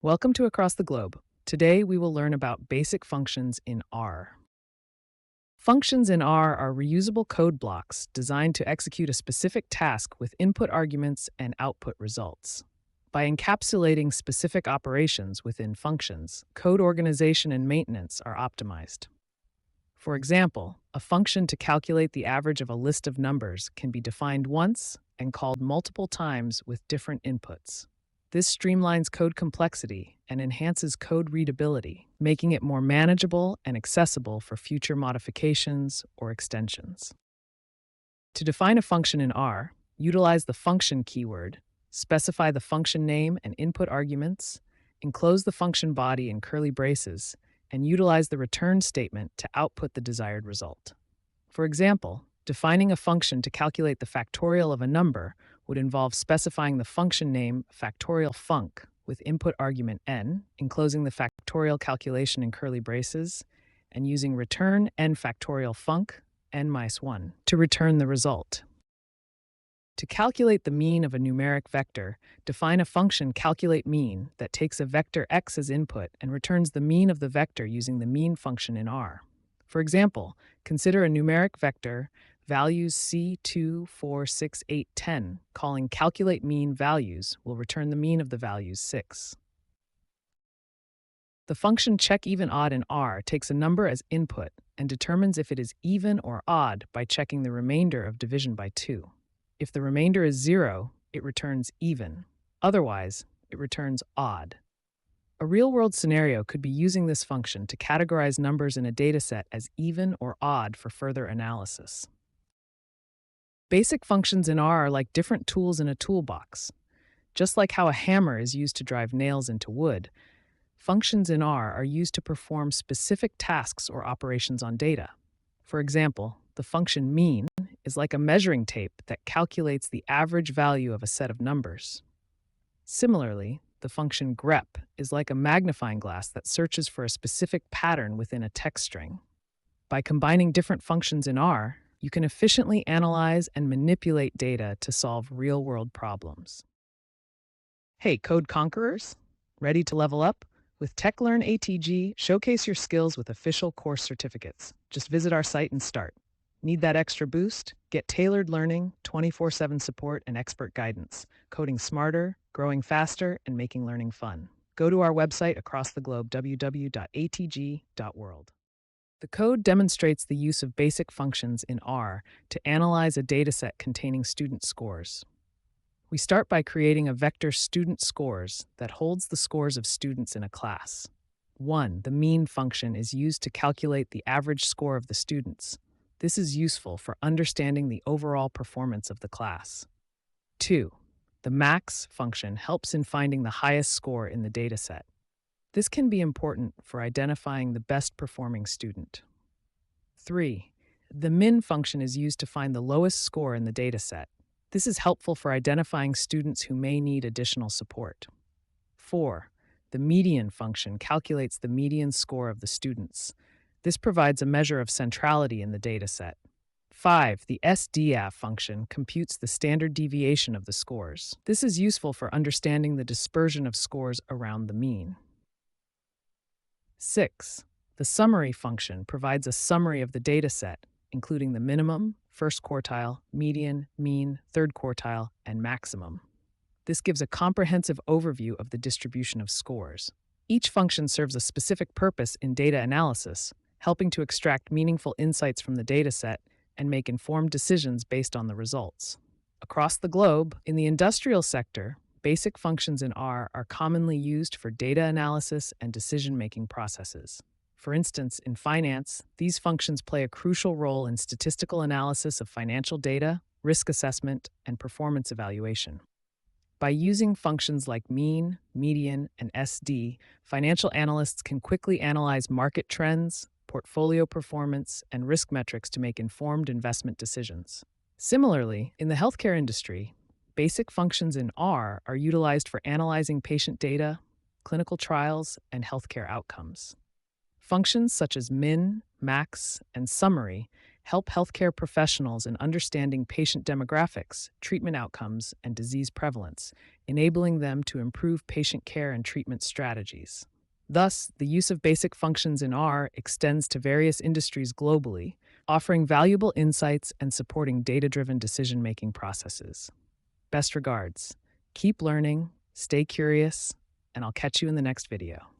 Welcome to Across the Globe. Today we will learn about basic functions in R. Functions in R are reusable code blocks designed to execute a specific task with input arguments and output results. By encapsulating specific operations within functions, code organization and maintenance are optimized. For example, a function to calculate the average of a list of numbers can be defined once and called multiple times with different inputs. This streamlines code complexity and enhances code readability, making it more manageable and accessible for future modifications or extensions. To define a function in R, utilize the function keyword, specify the function name and input arguments, enclose the function body in curly braces, and utilize the return statement to output the desired result. For example, defining a function to calculate the factorial of a number would involve specifying the function name factorial func with input argument n, enclosing the factorial calculation in curly braces, and using return n factorial func n-1 to return the result. To calculate the mean of a numeric vector, define a function calculateMean that takes a vector x as input and returns the mean of the vector using the mean function in R. For example, consider a numeric vector values c, 2, 4, 6, 8, 10, calling calculateMeanValues will return the mean of the values 6. The function checkEvenOdd in R takes a number as input and determines if it is even or odd by checking the remainder of division by 2. If the remainder is 0, it returns even. Otherwise, it returns odd. A real-world scenario could be using this function to categorize numbers in a dataset as even or odd for further analysis. Basic functions in R are like different tools in a toolbox. Just like how a hammer is used to drive nails into wood, functions in R are used to perform specific tasks or operations on data. For example, the function mean is like a measuring tape that calculates the average value of a set of numbers. Similarly, the function grep is like a magnifying glass that searches for a specific pattern within a text string. By combining different functions in R, you can efficiently analyze and manipulate data to solve real-world problems. Hey, code conquerors! Ready to level up? With TechLearn ATG, showcase your skills with official course certificates. Just visit our site and start. Need that extra boost? Get tailored learning, 24/7 support, and expert guidance. Coding smarter, growing faster, and making learning fun. Go to our website across the globe, www.atg.world. The code demonstrates the use of basic functions in R to analyze a dataset containing student scores. We start by creating a vector student scores that holds the scores of students in a class. 1. The mean function is used to calculate the average score of the students. This is useful for understanding the overall performance of the class. 2. The max function helps in finding the highest score in the dataset. This can be important for identifying the best performing student. 3. The min function is used to find the lowest score in the dataset. This is helpful for identifying students who may need additional support. 4. The median function calculates the median score of the students. This provides a measure of centrality in the dataset. 5. The SDF function computes the standard deviation of the scores. This is useful for understanding the dispersion of scores around the mean. 6. The summary function provides a summary of the dataset, including the minimum, first quartile, median, mean, third quartile, and maximum. This gives a comprehensive overview of the distribution of scores. Each function serves a specific purpose in data analysis, helping to extract meaningful insights from the dataset and make informed decisions based on the results. Across the globe, in the industrial sector, basic functions in R are commonly used for data analysis and decision-making processes. For instance, in finance, these functions play a crucial role in statistical analysis of financial data, risk assessment, and performance evaluation. By using functions like mean, median, and SD, financial analysts can quickly analyze market trends, portfolio performance, and risk metrics to make informed investment decisions. Similarly, in the healthcare industry, basic functions in R are utilized for analyzing patient data, clinical trials, and healthcare outcomes. Functions such as min, max, and summary help healthcare professionals in understanding patient demographics, treatment outcomes, and disease prevalence, enabling them to improve patient care and treatment strategies. Thus, the use of basic functions in R extends to various industries globally, offering valuable insights and supporting data driven decision making processes. Best regards. Keep learning, stay curious, and I'll catch you in the next video.